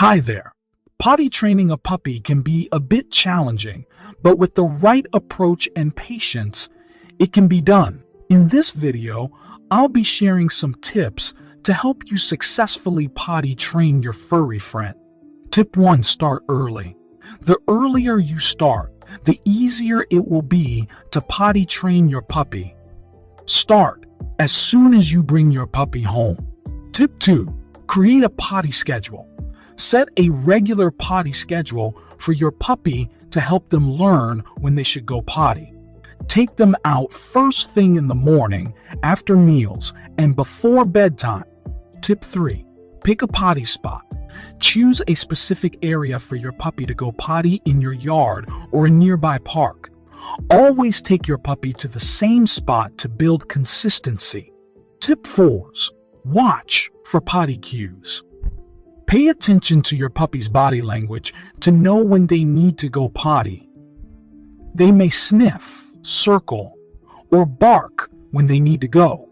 Hi there. Potty training a puppy can be a bit challenging, but with the right approach and patience, it can be done. In this video, I'll be sharing some tips to help you successfully potty train your furry friend. Tip 1. Start early. The earlier you start, the easier it will be to potty train your puppy. Start as soon as you bring your puppy home. Tip 2. Create a potty schedule. Set a regular potty schedule for your puppy to help them learn when they should go potty. Take them out first thing in the morning, after meals, and before bedtime. Tip 3. Pick a potty spot. Choose a specific area for your puppy to go potty in your yard or a nearby park. Always take your puppy to the same spot to build consistency. Tip 4. Watch for potty cues. Pay attention to your puppy's body language to know when they need to go potty. They may sniff, circle, or bark when they need to go.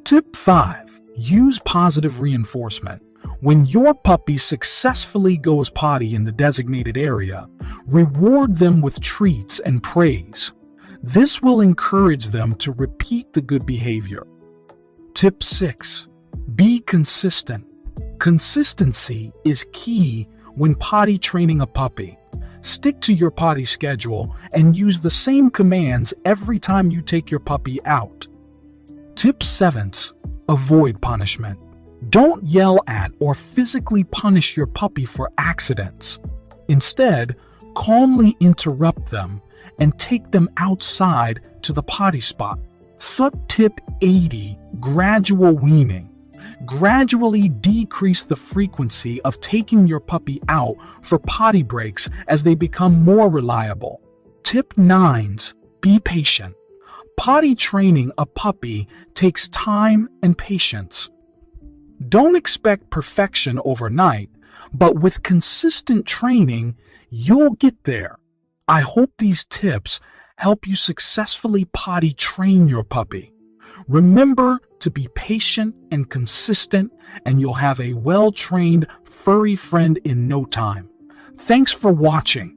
Tip 5. Use positive reinforcement. When your puppy successfully goes potty in the designated area, reward them with treats and praise. This will encourage them to repeat the good behavior. Tip 6. Be consistent. Consistency is key when potty training a puppy. Stick to your potty schedule and use the same commands every time you take your puppy out. Tip 7. Avoid punishment. Don't yell at or physically punish your puppy for accidents. Instead, calmly interrupt them and take them outside to the potty spot. Tip 80. Gradual weaning. Gradually decrease the frequency of taking your puppy out for potty breaks as they become more reliable. Tip 9. Be patient. Potty training a puppy takes time and patience. Don't expect perfection overnight, but with consistent training, you'll get there. I hope these tips help you successfully potty train your puppy. Remember to be patient and consistent, and you'll have a well-trained furry friend in no time. Thanks for watching.